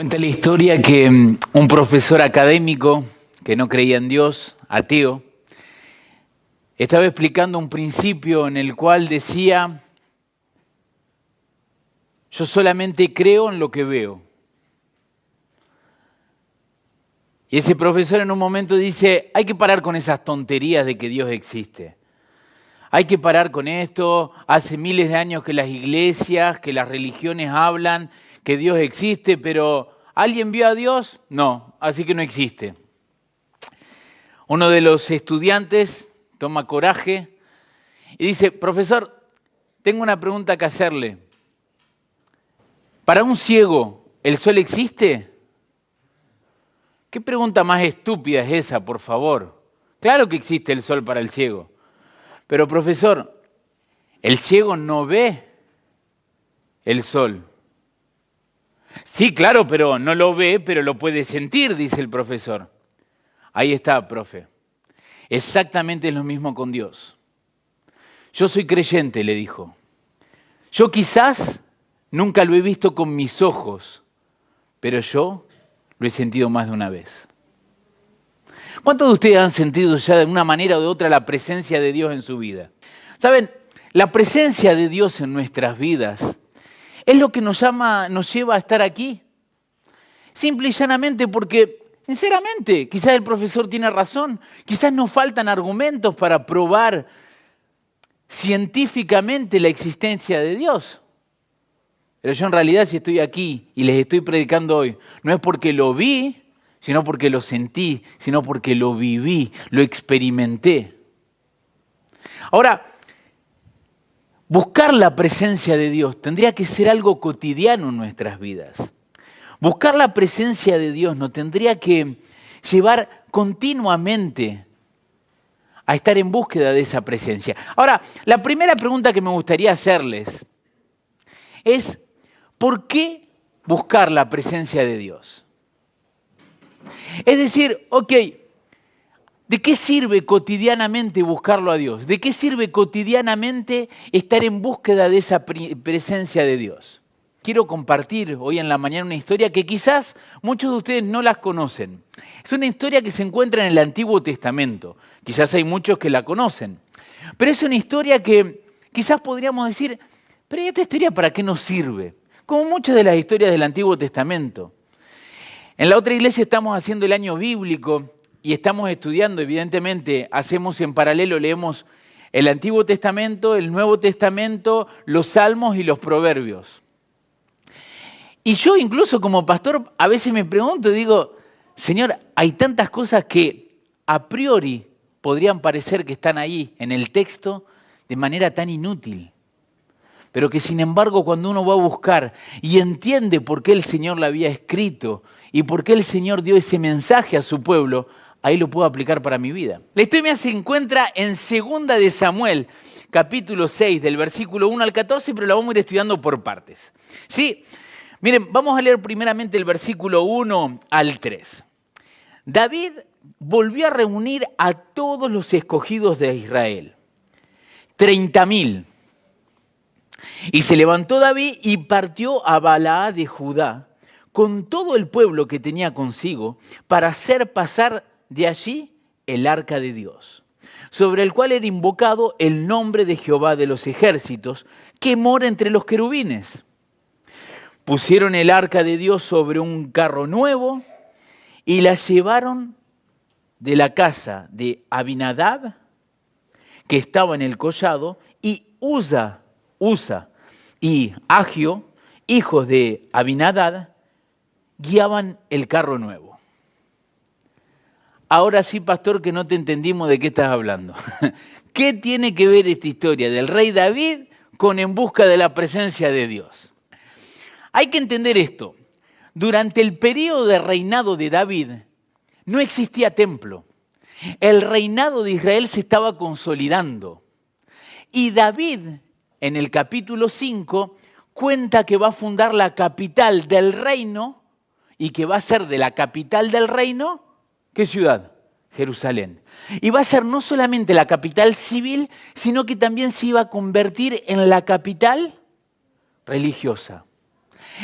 Cuenta la historia que un profesor académico que no creía en Dios, ateo, estaba explicando un principio en el cual decía: yo solamente creo en lo que veo. Y ese profesor en un momento dice: hay que parar con esas tonterías de que Dios existe. Hay que parar con esto. Hace miles de años que las iglesias, que las religiones hablan que Dios existe, pero ¿alguien vio a Dios? No, así que no existe. Uno de los estudiantes toma coraje y dice: profesor, tengo una pregunta que hacerle. ¿Para un ciego el sol existe? ¿Qué pregunta más estúpida es esa, por favor? Claro que existe el sol para el ciego. Pero profesor, el ciego no ve el sol. Sí, claro, pero no lo ve, pero lo puede sentir, dice el profesor. Ahí está, profe. Exactamente lo mismo con Dios. Yo soy creyente, le dijo. Yo quizás nunca lo he visto con mis ojos, pero yo lo he sentido más de una vez. ¿Cuántos de ustedes han sentido ya de una manera o de otra la presencia de Dios en su vida? ¿Saben? La presencia de Dios en nuestras vidas es lo que nos lleva a estar aquí. Simple y llanamente porque, sinceramente, quizás el profesor tiene razón. Quizás nos faltan argumentos para probar científicamente la existencia de Dios. Pero yo en realidad, si estoy aquí y les estoy predicando hoy, no es porque lo vi, sino porque lo sentí, sino porque lo viví, lo experimenté. Ahora, buscar la presencia de Dios tendría que ser algo cotidiano en nuestras vidas. Buscar la presencia de Dios nos tendría que llevar continuamente a estar en búsqueda de esa presencia. Ahora, la primera pregunta que me gustaría hacerles es: ¿por qué buscar la presencia de Dios? Es decir, ¿de qué sirve cotidianamente buscarlo a Dios? ¿De qué sirve cotidianamente estar en búsqueda de esa presencia de Dios? Quiero compartir hoy en la mañana una historia que quizás muchos de ustedes no las conocen. Es una historia que se encuentra en el Antiguo Testamento. Quizás hay muchos que la conocen. Pero es una historia que quizás podríamos decir: ¿pero esta historia para qué nos sirve? Como muchas de las historias del Antiguo Testamento. En la otra iglesia estamos haciendo el año bíblico y estamos estudiando, evidentemente, hacemos en paralelo, leemos el Antiguo Testamento, el Nuevo Testamento, los Salmos y los Proverbios. Y yo incluso como pastor a veces me pregunto, digo: Señor, hay tantas cosas que a priori podrían parecer que están ahí en el texto de manera tan inútil, pero que sin embargo cuando uno va a buscar y entiende por qué el Señor la había escrito y por qué el Señor dio ese mensaje a su pueblo, ahí lo puedo aplicar para mi vida. La historia se encuentra en 2 de Samuel, capítulo 6, del versículo 1 al 14, pero la vamos a ir estudiando por partes. ¿Sí? Miren, vamos a leer primeramente el versículo 1 al 3. David volvió a reunir a todos los escogidos de Israel, 30.000. Y se levantó David y partió a Balaad de Judá con todo el pueblo que tenía consigo para hacer pasar de allí el arca de Dios, sobre el cual era invocado el nombre de Jehová de los ejércitos, que mora entre los querubines. Pusieron el arca de Dios sobre un carro nuevo y la llevaron de la casa de Abinadab, que estaba en el collado, y Uza y Agio, hijos de Abinadab, guiaban el carro nuevo. Ahora sí, pastor, que no te entendimos de qué estás hablando. ¿Qué tiene que ver esta historia del rey David con en busca de la presencia de Dios? Hay que entender esto. Durante el periodo de reinado de David no existía templo. El reinado de Israel se estaba consolidando. Y David, en el capítulo 5, cuenta que va a fundar la capital del reino y que va a ser de la capital del reino, ¿qué ciudad? Jerusalén. Y va a ser no solamente la capital civil, sino que también se iba a convertir en la capital religiosa.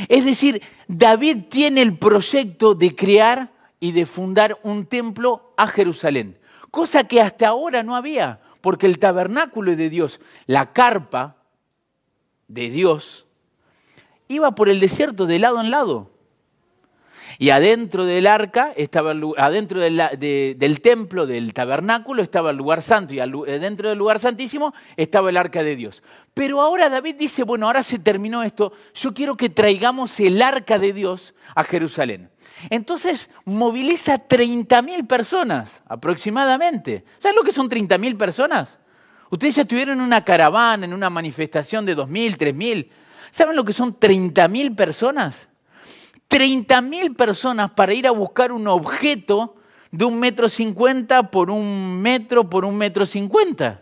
Es decir, David tiene el proyecto de crear y de fundar un templo a Jerusalén, cosa que hasta ahora no había, porque el tabernáculo de Dios, la carpa de Dios, iba por el desierto de lado en lado. Y adentro del arca, adentro del templo, del tabernáculo, estaba el lugar santo y dentro del lugar santísimo estaba el arca de Dios. Pero ahora David dice, bueno, ahora se terminó esto, yo quiero que traigamos el arca de Dios a Jerusalén. Entonces moviliza 30.000 personas aproximadamente. ¿Saben lo que son 30.000 personas? Ustedes ya estuvieron en una caravana, en una manifestación de 2.000, 3.000. ¿Saben lo que son 30.000 personas? 30.000 personas para ir a buscar un objeto de 1,50 m por 1 metro por 1,50 m.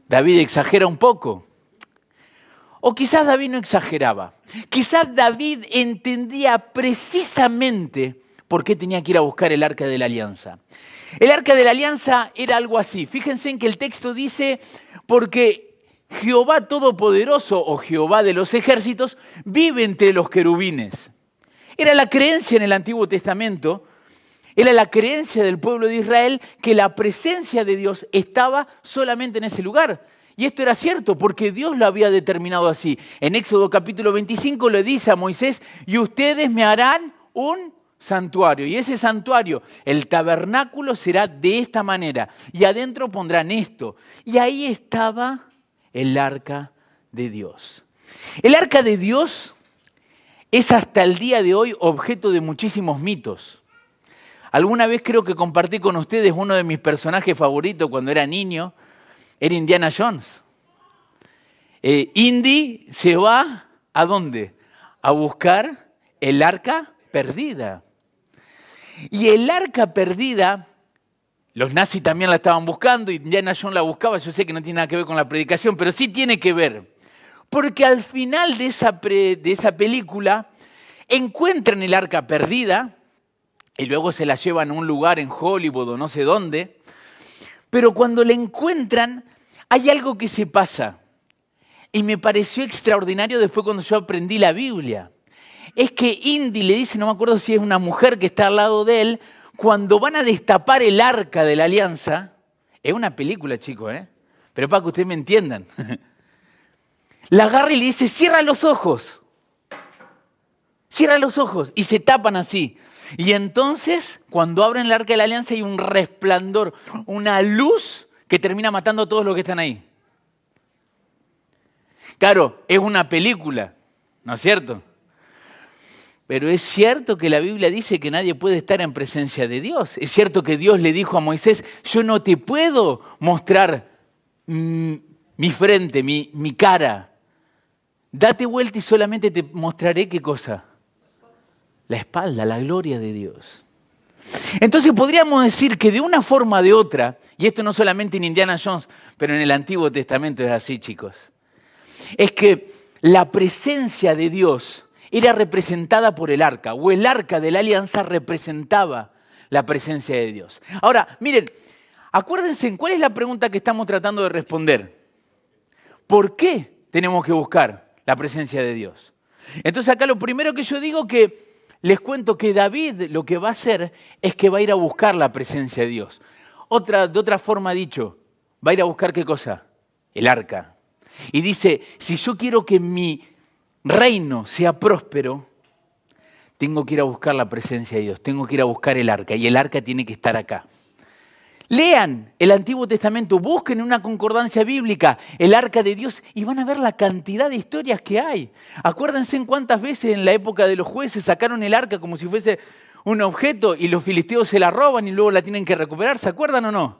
David exagera un poco. O quizás David no exageraba. Quizás David entendía precisamente por qué tenía que ir a buscar el Arca de la Alianza. El Arca de la Alianza era algo así. Fíjense en que el texto dice, porque Jehová Todopoderoso o Jehová de los ejércitos vive entre los querubines. Era la creencia en el Antiguo Testamento, era la creencia del pueblo de Israel que la presencia de Dios estaba solamente en ese lugar. Y esto era cierto porque Dios lo había determinado así. En Éxodo capítulo 25 le dice a Moisés, y ustedes me harán un santuario. Y ese santuario, el tabernáculo, será de esta manera. Y adentro pondrán esto. Y ahí estaba el arca de Dios. El arca de Dios es hasta el día de hoy objeto de muchísimos mitos. Alguna vez creo que compartí con ustedes uno de mis personajes favoritos cuando era niño, era Indiana Jones. Indy se va, ¿a dónde? A buscar el arca perdida. Y el arca perdida, los nazis también la estaban buscando, Indiana Jones la buscaba, yo sé que no tiene nada que ver con la predicación, pero sí tiene que ver. Porque al final de esa película encuentran el arca perdida y luego se la llevan a un lugar en Hollywood o no sé dónde. Pero cuando la encuentran, hay algo que se pasa. Y me pareció extraordinario después cuando yo aprendí la Biblia. Es que Indy le dice, no me acuerdo si es una mujer que está al lado de él, cuando van a destapar el arca de la alianza, es una película, chicos, pero para que ustedes me entiendan. La agarra y le dice, cierra los ojos. Cierra los ojos. Y se tapan así. Y entonces, cuando abren el arca de la alianza, hay un resplandor, una luz que termina matando a todos los que están ahí. Claro, es una película, ¿no es cierto? Pero es cierto que la Biblia dice que nadie puede estar en presencia de Dios. Es cierto que Dios le dijo a Moisés, yo no te puedo mostrar mi frente, mi cara. Date vuelta y solamente te mostraré ¿qué cosa? La espalda, la gloria de Dios. Entonces podríamos decir que de una forma o de otra, y esto no solamente en Indiana Jones, pero en el Antiguo Testamento es así, chicos, es que la presencia de Dios era representada por el arca, o el arca de la alianza representaba la presencia de Dios. Ahora, miren, acuérdense en cuál es la pregunta que estamos tratando de responder. ¿Por qué tenemos que buscar la presencia de Dios? Entonces acá lo primero que yo digo que les cuento que David lo que va a hacer es que va a ir a buscar la presencia de Dios. De otra forma dicho, va a ir a buscar ¿qué cosa? El arca. Y dice, si yo quiero que mi reino sea próspero, tengo que ir a buscar la presencia de Dios, tengo que ir a buscar el arca y el arca tiene que estar acá. Lean el Antiguo Testamento, busquen en una concordancia bíblica el arca de Dios y van a ver la cantidad de historias que hay. Acuérdense en cuántas veces en la época de los jueces sacaron el arca como si fuese un objeto y los filisteos se la roban y luego la tienen que recuperar, ¿se acuerdan o no?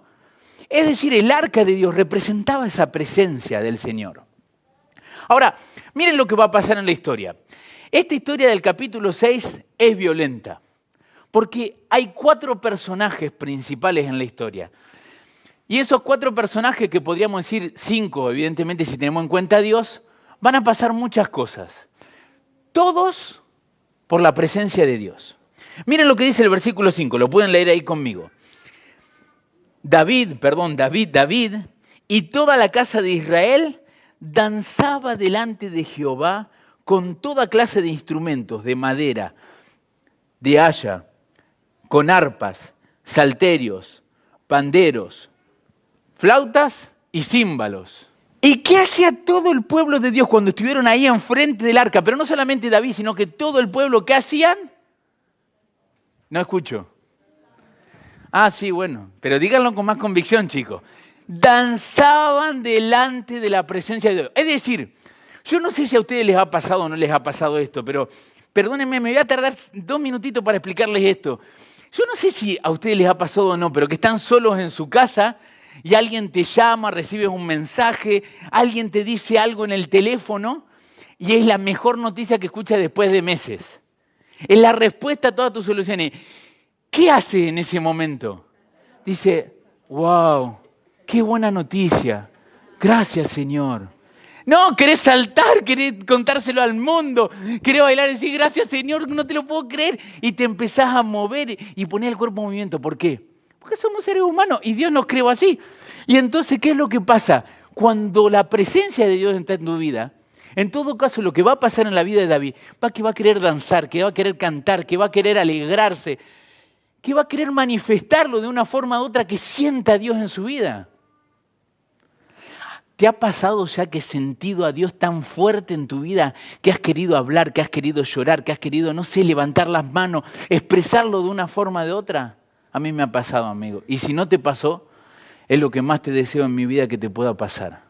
Es decir, el arca de Dios representaba esa presencia del Señor. Ahora, miren lo que va a pasar en la historia. Esta historia del capítulo 6 es violenta. Porque hay 4 personajes principales en la historia. Y esos 4 personajes, que podríamos decir 5, evidentemente si tenemos en cuenta a Dios, van a pasar muchas cosas. Todos por la presencia de Dios. Miren lo que dice el versículo 5, lo pueden leer ahí conmigo. David, y toda la casa de Israel danzaba delante de Jehová con toda clase de instrumentos de madera, de haya, con arpas, salterios, panderos, flautas y címbalos. ¿Y qué hacía todo el pueblo de Dios cuando estuvieron ahí enfrente del arca? Pero no solamente David, sino que todo el pueblo, ¿qué hacían? No escucho. Ah, sí, bueno, pero díganlo con más convicción, chicos. Danzaban delante de la presencia de Dios. Es decir, yo no sé si a ustedes les ha pasado o no les ha pasado esto, pero perdónenme, me voy a tardar 2 minutitos para explicarles esto. Yo no sé si a ustedes les ha pasado o no, pero que están solos en su casa y alguien te llama, recibes un mensaje, alguien te dice algo en el teléfono y es la mejor noticia que escuchas después de meses. Es la respuesta a todas tus soluciones. ¿Qué hace en ese momento? Dice, wow, qué buena noticia. Gracias, Señor. No, querés saltar, querés contárselo al mundo, querés bailar y decir, gracias, Señor, no te lo puedo creer. Y te empezás a mover y poner el cuerpo en movimiento. ¿Por qué? Porque somos seres humanos y Dios nos creó así. Y entonces, ¿qué es lo que pasa? Cuando la presencia de Dios está en tu vida, en todo caso, lo que va a pasar en la vida de David, que va a querer danzar, que va a querer cantar, que va a querer alegrarse, que va a querer manifestarlo de una forma u otra que sienta a Dios en su vida. ¿Te ha pasado ya que has sentido a Dios tan fuerte en tu vida que has querido hablar, que has querido llorar, que has querido, no sé, levantar las manos, expresarlo de una forma o de otra? A mí me ha pasado, amigo. Y si no te pasó, es lo que más te deseo en mi vida que te pueda pasar.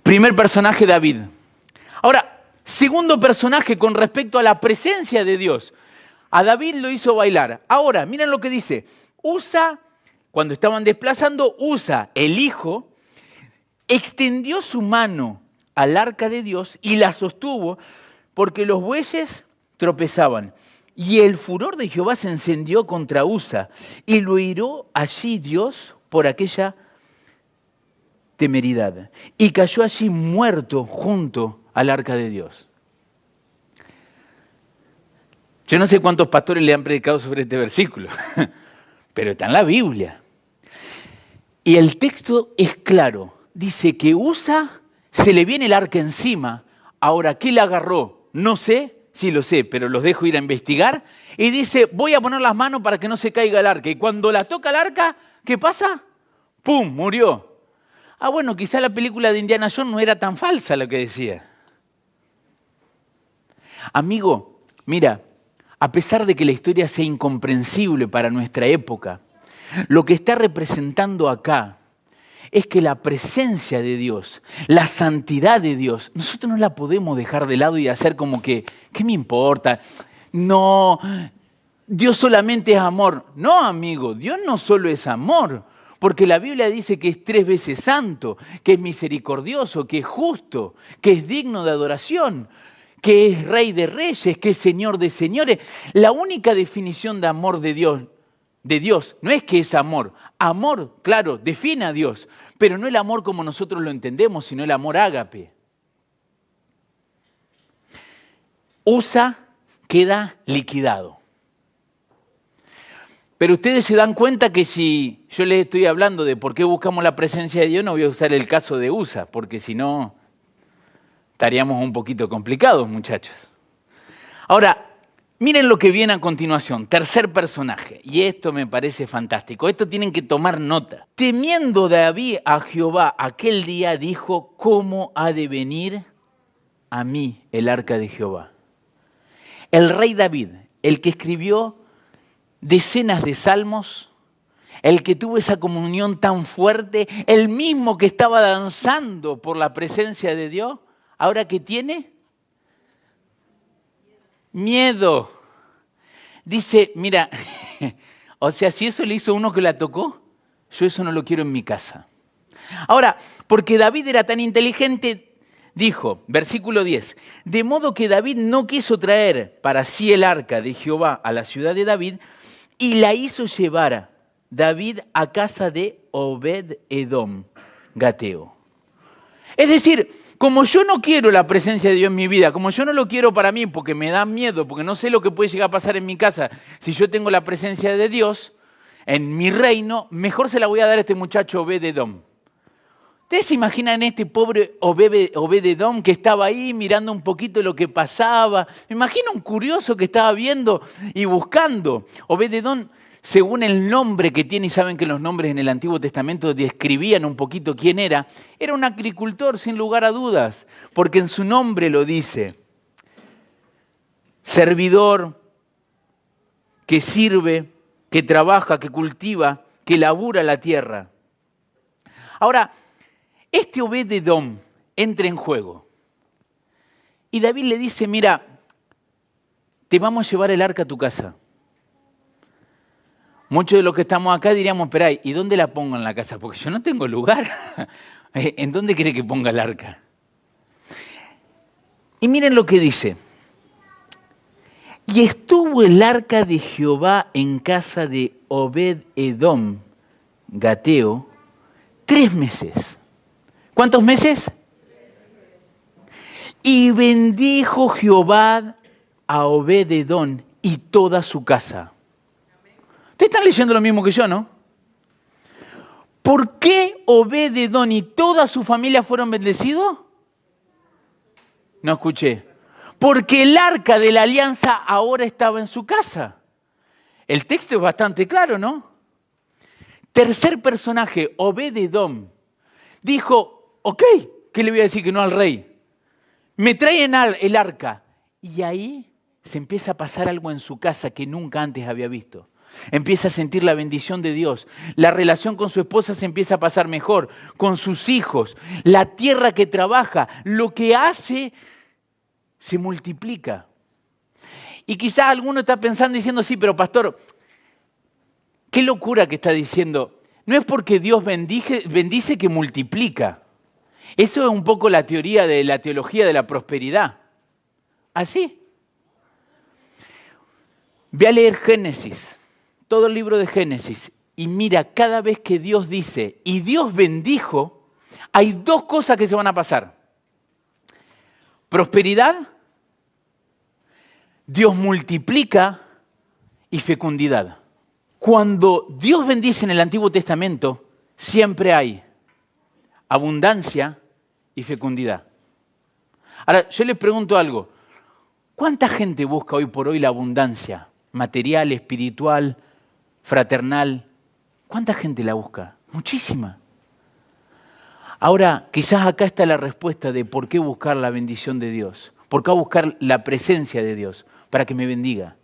Primer personaje, David. Ahora, segundo personaje con respecto a la presencia de Dios. A David lo hizo bailar. Ahora, miren lo que dice. Usa, cuando estaban desplazando, Usa, el hijo, extendió su mano al arca de Dios y la sostuvo porque los bueyes tropezaban. Y el furor de Jehová se encendió contra Usa y lo hirió allí Dios por aquella temeridad. Y cayó allí muerto junto al arca de Dios. Yo no sé cuántos pastores le han predicado sobre este versículo, pero está en la Biblia. Y el texto es claro. Dice que Usa se le viene el arca encima. Ahora, ¿qué le agarró? No sé, sí lo sé, pero los dejo ir a investigar. Y dice, voy a poner las manos para que no se caiga el arca. Y cuando la toca el arca, ¿qué pasa? ¡Pum! Murió. Ah, bueno, quizá la película de Indiana Jones no era tan falsa lo que decía. Amigo, mira, a pesar de que la historia sea incomprensible para nuestra época, lo que está representando acá es que la presencia de Dios, la santidad de Dios, nosotros no la podemos dejar de lado y hacer como que, ¿qué me importa? No, Dios solamente es amor. No, amigo, Dios no solo es amor, porque la Biblia dice que es 3 veces santo, que es misericordioso, que es justo, que es digno de adoración, que es Rey de Reyes, que es Señor de Señores. La única definición de amor de Dios no es que es amor. Amor, claro, define a Dios, pero no el amor como nosotros lo entendemos, sino el amor ágape. Usa queda liquidado. Pero ustedes se dan cuenta que si yo les estoy hablando de por qué buscamos la presencia de Dios, no voy a usar el caso de Usa, porque si no estaríamos un poquito complicados, muchachos. Ahora, miren lo que viene a continuación, tercer personaje, y esto me parece fantástico, esto tienen que tomar nota. Temiendo David a Jehová aquel día dijo, ¿cómo ha de venir a mí el arca de Jehová? El rey David, el que escribió decenas de salmos, el que tuvo esa comunión tan fuerte, el mismo que estaba danzando por la presencia de Dios, ¿ahora qué tiene? Miedo. Dice, mira, o sea, si eso le hizo uno que la tocó, yo eso no lo quiero en mi casa. Ahora, porque David era tan inteligente, dijo, versículo 10, de modo que David no quiso traer para sí el arca de Jehová a la ciudad de David y la hizo llevar David a casa de Obed-Edom, Gateo. Es decir, como yo no quiero la presencia de Dios en mi vida, como yo no lo quiero para mí porque me da miedo, porque no sé lo que puede llegar a pasar en mi casa, si yo tengo la presencia de Dios en mi reino, mejor se la voy a dar a este muchacho Obed-Edom. ¿Ustedes se imaginan este pobre Obed-Edom que estaba ahí mirando un poquito lo que pasaba? Me imagino un curioso que estaba viendo y buscando. Obed-Edom, según el nombre que tiene, y saben que los nombres en el Antiguo Testamento describían un poquito quién era un agricultor sin lugar a dudas, porque en su nombre lo dice. Servidor, que sirve, que trabaja, que cultiva, que labura la tierra. Ahora, este Obed-Edom entra en juego. Y David le dice, mira, te vamos a llevar el arca a tu casa. Muchos de los que estamos acá diríamos, espera, ¿y dónde la pongo en la casa? Porque yo no tengo lugar. ¿En dónde quiere que ponga el arca? Y miren lo que dice. Y estuvo el arca de Jehová en casa de Obed-Edom, Gateo, 3 meses. ¿Cuántos meses? Y bendijo Jehová a Obed-Edom y toda su casa. Ustedes están leyendo lo mismo que yo, ¿no? ¿Por qué Obed-Edom y toda su familia fueron bendecidos? No escuché. Porque el arca de la alianza ahora estaba en su casa. El texto es bastante claro, ¿no? Tercer personaje, Obed-Edom, dijo, ok, ¿qué le voy a decir que no al rey? Me traen el arca. Y ahí se empieza a pasar algo en su casa que nunca antes había visto. Empieza a sentir la bendición de Dios. La relación con su esposa se empieza a pasar mejor, con sus hijos. La tierra que trabaja, lo que hace, se multiplica. Y quizás alguno está pensando diciendo, sí, pero pastor, qué locura que está diciendo. No es porque Dios bendice que multiplica. Eso es un poco la teoría de la teología de la prosperidad. ¿Así? Ve a leer Génesis, todo el libro de Génesis, y mira, cada vez que Dios dice, y Dios bendijo, hay 2 cosas que se van a pasar. Prosperidad, Dios multiplica y fecundidad. Cuando Dios bendice en el Antiguo Testamento, siempre hay abundancia y fecundidad. Ahora, yo les pregunto algo. ¿Cuánta gente busca hoy por hoy la abundancia material, espiritual, fraternal? ¿Cuánta gente la busca? Muchísima. Ahora, quizás acá está la respuesta de por qué buscar la bendición de Dios. ¿Por qué buscar la presencia de Dios? Para que me bendiga.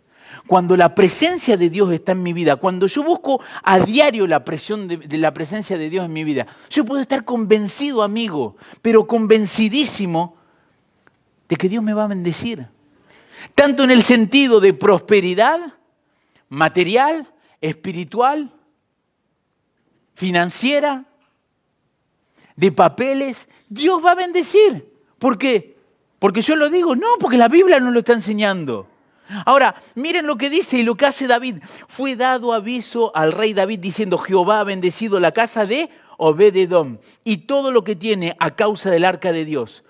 Cuando la presencia de Dios está en mi vida, cuando yo busco a diario la presencia de Dios en mi vida, yo puedo estar convencido, amigo, pero convencidísimo de que Dios me va a bendecir. Tanto en el sentido de prosperidad, material, espiritual, financiera, de papeles, Dios va a bendecir. ¿Por qué? ¿Porque yo lo digo? No, porque la Biblia nos lo está enseñando. Ahora, miren lo que dice y lo que hace David. Fue dado aviso al rey David diciendo, Jehová ha bendecido la casa de Obed-Edom y todo lo que tiene a causa del arca de Dios.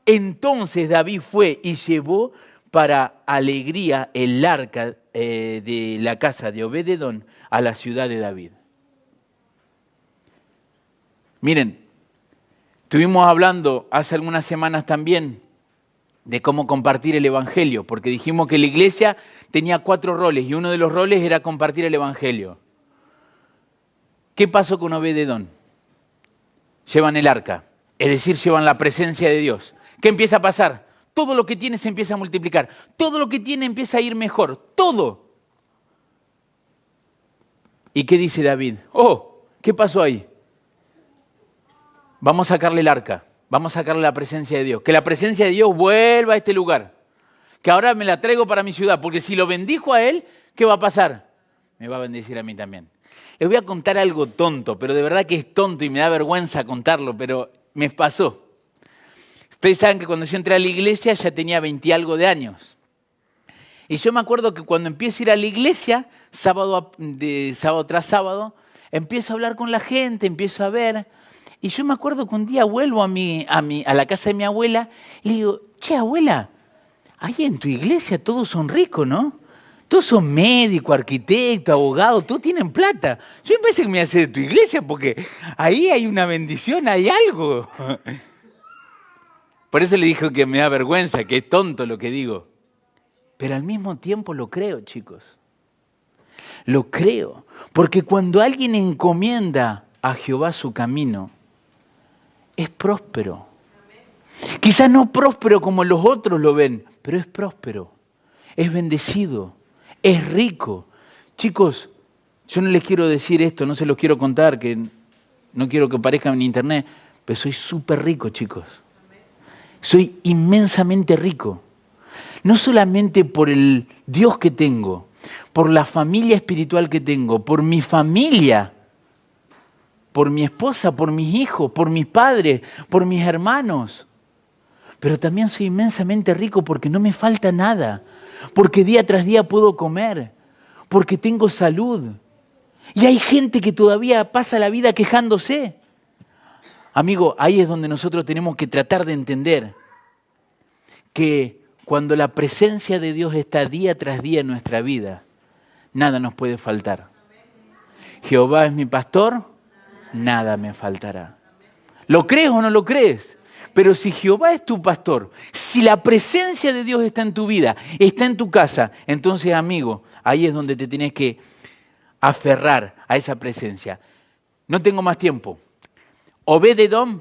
Entonces David fue y llevó para alegría el arca de la casa de Obed-Edom a la ciudad de David. Miren, estuvimos hablando hace algunas semanas también de cómo compartir el Evangelio, porque dijimos que la iglesia tenía 4 roles y uno de los roles era compartir el Evangelio. ¿Qué pasó con Obed-Edom? Llevan el arca, es decir, llevan la presencia de Dios. ¿Qué empieza a pasar? Todo lo que tiene se empieza a multiplicar, todo lo que tiene empieza a ir mejor, todo. ¿Y qué dice David? Oh, ¿qué pasó ahí? Vamos a sacarle el arca. Vamos a sacarle la presencia de Dios. Que la presencia de Dios vuelva a este lugar. Que ahora me la traigo para mi ciudad. Porque si lo bendijo a él, ¿qué va a pasar? Me va a bendecir a mí también. Les voy a contar algo tonto, pero de verdad que es tonto y me da vergüenza contarlo, pero me pasó. Ustedes saben que cuando yo entré a la iglesia ya tenía 20 y algo de años. Y yo me acuerdo que cuando empiezo a ir a la iglesia, sábado tras sábado, empiezo a hablar con la gente, empiezo a ver. Y yo me acuerdo que un día vuelvo a la casa de mi abuela y le digo, che, abuela, ahí en tu iglesia todos son ricos, ¿no? Todos son médicos, arquitectos, abogados, todos tienen plata. Yo me parece que me voy a hacer de tu iglesia porque ahí hay una bendición, hay algo. Por eso le dije que me da vergüenza, que es tonto lo que digo. Pero al mismo tiempo lo creo, chicos. Lo creo. Porque cuando alguien encomienda a Jehová su camino, es próspero. Quizás no próspero como los otros lo ven, pero es próspero, es bendecido, es rico. Chicos, yo no les quiero decir esto, no se los quiero contar, que no quiero que parezcan en internet, pero soy súper rico, chicos. Soy inmensamente rico. No solamente por el Dios que tengo, por la familia espiritual que tengo, por mi familia, por mi esposa, por mis hijos, por mis padres, por mis hermanos. Pero también soy inmensamente rico porque no me falta nada, porque día tras día puedo comer, porque tengo salud. Y hay gente que todavía pasa la vida quejándose. Amigo, ahí es donde nosotros tenemos que tratar de entender que cuando la presencia de Dios está día tras día en nuestra vida, nada nos puede faltar. Jehová es mi pastor, nada me faltará. ¿Lo crees o no lo crees? Pero si Jehová es tu pastor, si la presencia de Dios está en tu vida, está en tu casa, entonces, amigo, ahí es donde te tienes que aferrar a esa presencia. No tengo más tiempo. Obed-edom,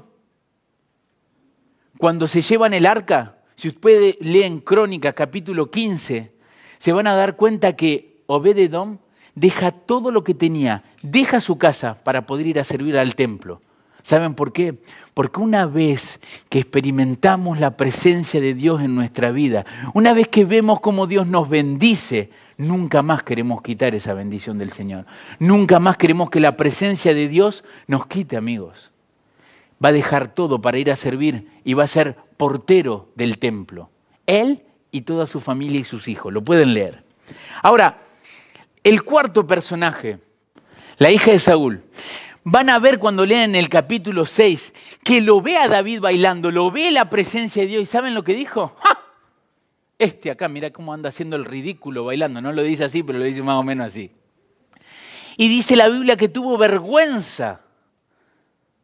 cuando se llevan el arca, si ustedes leen Crónicas capítulo 15, se van a dar cuenta que Obed-edom deja todo lo que tenía, deja su casa para poder ir a servir al templo. ¿Saben por qué? Porque una vez que experimentamos la presencia de Dios en nuestra vida, una vez que vemos cómo Dios nos bendice, nunca más queremos quitar esa bendición del Señor. Nunca más queremos que la presencia de Dios nos quite, amigos. Va a dejar todo para ir a servir y va a ser portero del templo. Él y toda su familia y sus hijos. Lo pueden leer. Ahora, el cuarto personaje, la hija de Saúl. Van a ver cuando lean el capítulo 6 que lo ve a David bailando, lo ve la presencia de Dios. ¿Y saben lo que dijo? ¡Ja! Este acá, mira cómo anda haciendo el ridículo bailando. No lo dice así, pero lo dice más o menos así. Y dice la Biblia que tuvo vergüenza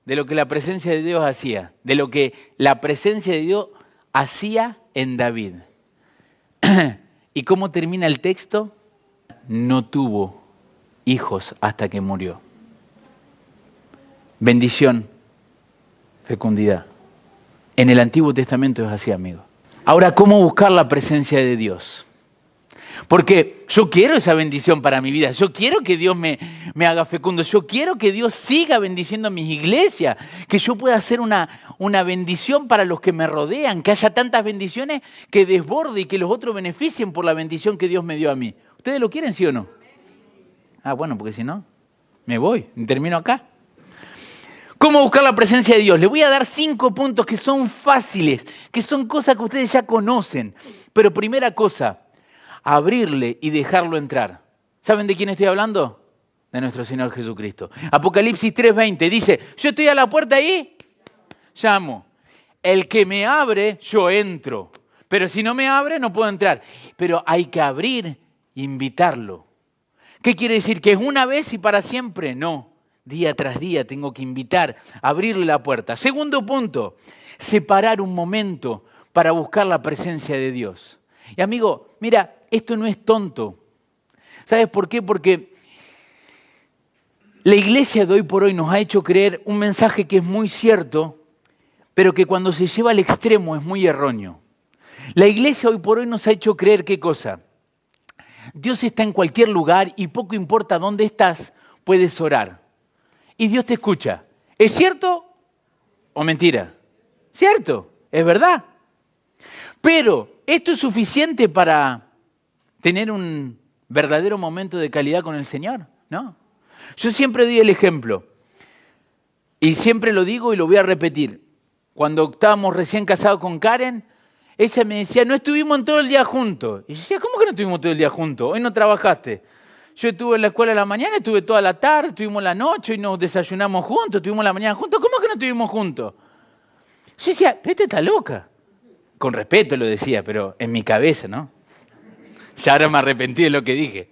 de lo que la presencia de Dios hacía, de lo que la presencia de Dios hacía en David. ¿Y cómo termina el texto? No tuvo hijos hasta que murió. Bendición, fecundidad. En el Antiguo Testamento es así, amigo. Ahora, ¿cómo buscar la presencia de Dios? Porque yo quiero esa bendición para mi vida. Yo quiero que Dios me haga fecundo. Yo quiero que Dios siga bendiciendo mis iglesias. Que yo pueda hacer una bendición para los que me rodean. Que haya tantas bendiciones que desborde y que los otros beneficien por la bendición que Dios me dio a mí. ¿Ustedes lo quieren, sí o no? Ah, bueno, porque si no, me voy. Termino acá. ¿Cómo buscar la presencia de Dios? Les voy a dar 5 puntos que son fáciles, que son cosas que ustedes ya conocen. Pero primera cosa, abrirle y dejarlo entrar. ¿Saben de quién estoy hablando? De nuestro Señor Jesucristo. Apocalipsis 3:20 dice, yo estoy a la puerta ahí, llamo. El que me abre, yo entro. Pero si no me abre, no puedo entrar. Pero hay que abrir e invitarlo. ¿Qué quiere decir? ¿Que es una vez y para siempre? No. Día tras día tengo que invitar, abrirle la puerta. Segundo punto, separar un momento para buscar la presencia de Dios. Y amigo, mira, esto no es tonto. ¿Sabes por qué? Porque la iglesia de hoy por hoy nos ha hecho creer un mensaje que es muy cierto, pero que cuando se lleva al extremo es muy erróneo. La iglesia hoy por hoy nos ha hecho creer ¿qué cosa? Dios está en cualquier lugar y poco importa dónde estás, puedes orar. Y Dios te escucha. ¿Es cierto o mentira? ¿Cierto? ¿Es verdad? Pero, ¿esto es suficiente para tener un verdadero momento de calidad con el Señor? No. Yo siempre doy el ejemplo. Y siempre lo digo y lo voy a repetir. Cuando estábamos recién casados con Karen, ella me decía, no estuvimos en todo el día juntos. Y yo decía, ¿cómo que no estuvimos todo el día juntos? Hoy no trabajaste. Yo estuve en la escuela en la mañana, estuve toda la tarde, estuvimos la noche y nos desayunamos juntos, estuvimos la mañana juntos. ¿Cómo que no estuvimos juntos? Yo decía, esta está loca. Con respeto lo decía, pero en mi cabeza, ¿no? Ya ahora me arrepentí de lo que dije.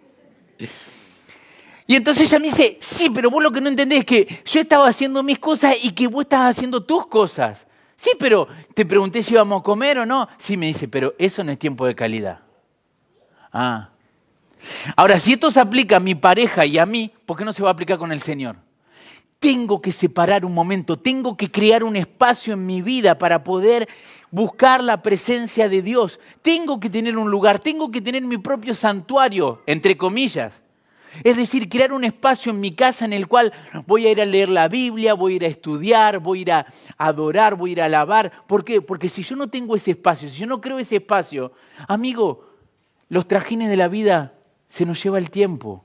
Y entonces ella me dice, sí, pero vos lo que no entendés es que yo estaba haciendo mis cosas y que vos estabas haciendo tus cosas. Sí, pero te pregunté si íbamos a comer o no. Sí, me dice, pero eso no es tiempo de calidad. Ah. Ahora, si esto se aplica a mi pareja y a mí, ¿por qué no se va a aplicar con el Señor? Tengo que separar un momento, tengo que crear un espacio en mi vida para poder buscar la presencia de Dios. Tengo que tener un lugar, tengo que tener mi propio santuario, entre comillas. Es decir, crear un espacio en mi casa en el cual voy a ir a leer la Biblia, voy a ir a estudiar, voy a ir a adorar, voy a ir a alabar. ¿Por qué? Porque si yo no tengo ese espacio, si yo no creo ese espacio, amigo, los trajines de la vida se nos lleva el tiempo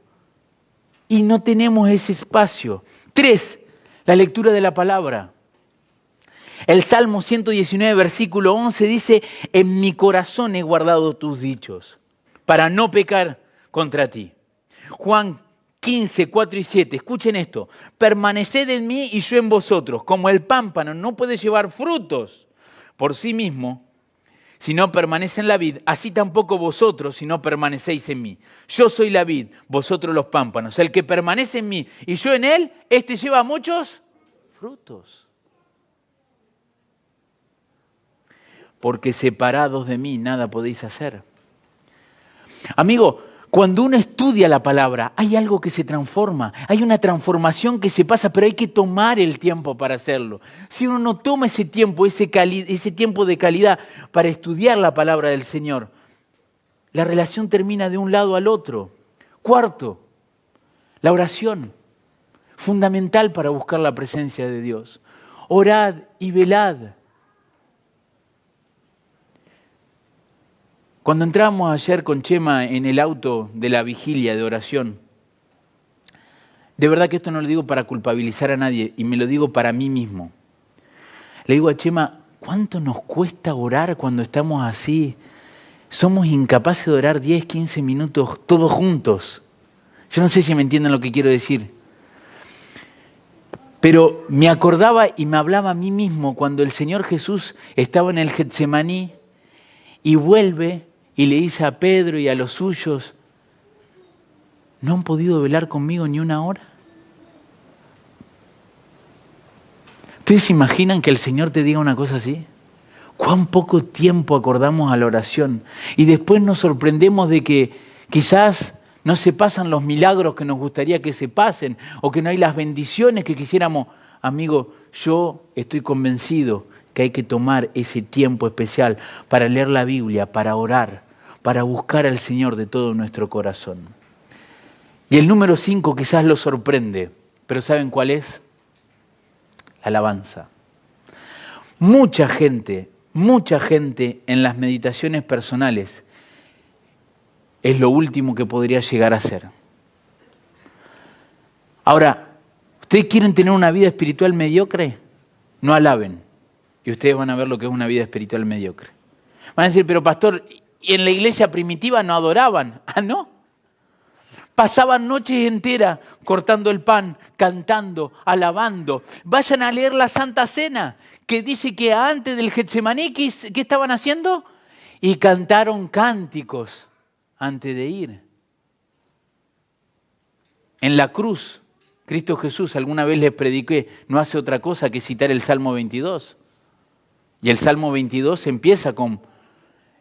y no tenemos ese espacio. 3, la lectura de la palabra. El Salmo 119, versículo 11 dice, en mi corazón he guardado tus dichos para no pecar contra ti. Juan 15, 4 y 7, escuchen esto. Permaneced en mí y yo en vosotros. Como el pámpano no puede llevar frutos por sí mismo, si no permanece en la vid, así tampoco vosotros si no permanecéis en mí. Yo soy la vid, vosotros los pámpanos. El que permanece en mí y yo en él, este lleva muchos frutos. Porque separados de mí nada podéis hacer. Amigo, cuando uno estudia la palabra, hay algo que se transforma, hay una transformación que se pasa, pero hay que tomar el tiempo para hacerlo. Si uno no toma ese tiempo, ese tiempo de calidad para estudiar la palabra del Señor, la relación termina de un lado al otro. 4, la oración, fundamental para buscar la presencia de Dios. Orad y velad. Cuando entramos ayer con Chema en el auto de la vigilia de oración, de verdad que esto no lo digo para culpabilizar a nadie y me lo digo para mí mismo. Le digo a Chema, ¿cuánto nos cuesta orar cuando estamos así? Somos incapaces de orar 10, 15 minutos todos juntos. Yo no sé si me entienden lo que quiero decir. Pero me acordaba y me hablaba a mí mismo cuando el Señor Jesús estaba en el Getsemaní y vuelve y le dice a Pedro y a los suyos, ¿no han podido velar conmigo ni una hora? ¿Ustedes se imaginan que el Señor te diga una cosa así? ¿Cuán poco tiempo acordamos a la oración? Y después nos sorprendemos de que quizás no se pasan los milagros que nos gustaría que se pasen o que no hay las bendiciones que quisiéramos. Amigo, yo estoy convencido que hay que tomar ese tiempo especial para leer la Biblia, para orar, para buscar al Señor de todo nuestro corazón. Y el número 5 quizás lo sorprende, pero ¿saben cuál es? La alabanza. Mucha gente en las meditaciones personales es lo último que podría llegar a ser. Ahora, ¿ustedes quieren tener una vida espiritual mediocre? No alaben. Y ustedes van a ver lo que es una vida espiritual mediocre. Van a decir, pero pastor, en la iglesia primitiva no adoraban. Ah, ¿no? Pasaban noches enteras cortando el pan, cantando, alabando. Vayan a leer la Santa Cena, que dice que antes del Getsemaní, ¿qué estaban haciendo? Y cantaron cánticos antes de ir. En la cruz, Cristo Jesús, alguna vez les prediqué, no hace otra cosa que citar el Salmo 22. Y el Salmo 22 empieza con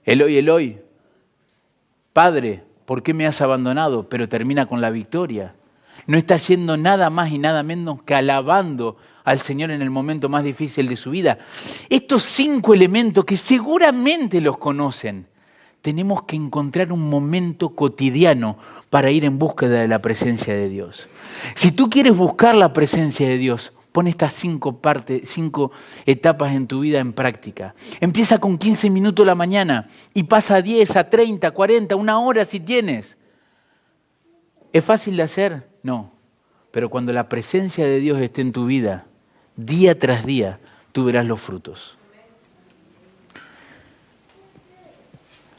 Eloi, Eloi, Padre, ¿por qué me has abandonado? Pero termina con la victoria. No está haciendo nada más y nada menos que alabando al Señor en el momento más difícil de su vida. Estos 5 elementos que seguramente los conocen, tenemos que encontrar un momento cotidiano para ir en búsqueda de la presencia de Dios. Si tú quieres buscar la presencia de Dios, pon estas 5 etapas en tu vida en práctica. Empieza con 15 minutos a la mañana y pasa a 10, a 30, 40, una hora si tienes. ¿Es fácil de hacer? No. Pero cuando la presencia de Dios esté en tu vida, día tras día, tú verás los frutos.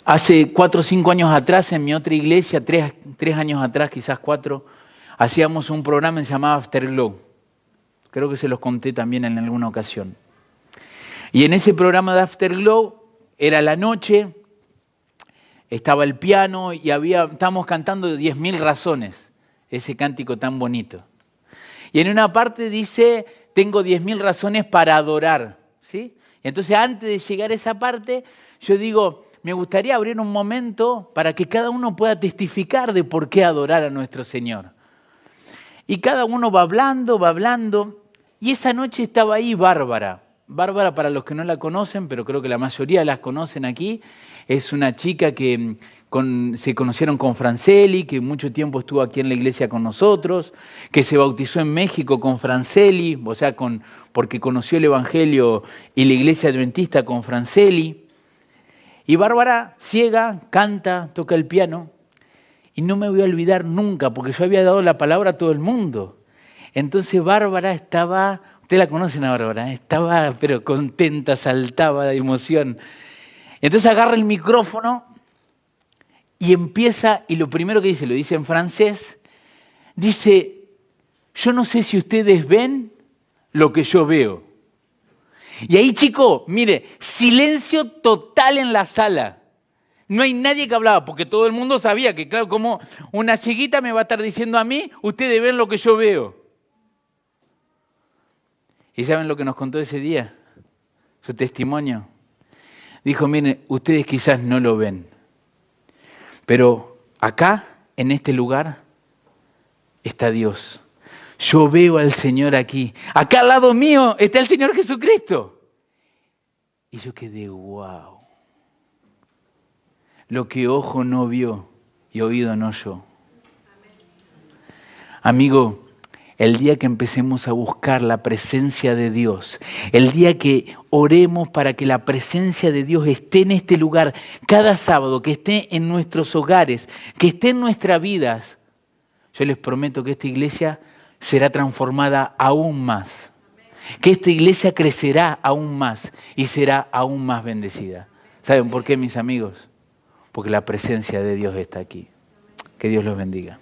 Hace 4 o 5 años atrás, en mi otra iglesia, 3 años atrás, quizás 4, hacíamos un programa que se llamaba Afterglow. Creo que se los conté también en alguna ocasión. Y en ese programa de Afterglow era la noche, estaba el piano y estábamos cantando 10.000 razones, ese cántico tan bonito. Y en una parte dice, tengo 10.000 razones para adorar, ¿sí? Y entonces antes de llegar a esa parte, yo digo, me gustaría abrir un momento para que cada uno pueda testificar de por qué adorar a nuestro Señor. Y cada uno va hablando, y esa noche estaba ahí Bárbara. Bárbara, para los que no la conocen, pero creo que la mayoría las conocen aquí, es una chica que se conocieron con Franceli, que mucho tiempo estuvo aquí en la iglesia con nosotros, que se bautizó en México con Franceli, o sea, porque conoció el Evangelio y la iglesia adventista con Franceli. Y Bárbara, ciega, canta, toca el piano, y no me voy a olvidar nunca, porque yo había dado la palabra a todo el mundo. Entonces Bárbara estaba, ustedes la conocen a Bárbara, estaba pero contenta, saltaba de emoción. Entonces agarra el micrófono y empieza, y lo primero que dice, lo dice en francés, dice, yo no sé si ustedes ven lo que yo veo. Y ahí, chico, mire, silencio total en la sala. No hay nadie que hablaba, porque todo el mundo sabía que, claro, como una cieguita me va a estar diciendo a mí, ustedes ven lo que yo veo. ¿Y saben lo que nos contó ese día? Su testimonio. Dijo, miren, ustedes quizás no lo ven, pero acá, en este lugar, está Dios. Yo veo al Señor aquí. Acá al lado mío está el Señor Jesucristo. Y yo quedé, wow. Lo que ojo no vio y oído no oyó. Amigo, el día que empecemos a buscar la presencia de Dios, el día que oremos para que la presencia de Dios esté en este lugar cada sábado, que esté en nuestros hogares, que esté en nuestras vidas, yo les prometo que esta iglesia será transformada aún más, que esta iglesia crecerá aún más y será aún más bendecida. ¿Saben por qué, mis amigos? Porque la presencia de Dios está aquí. Que Dios los bendiga.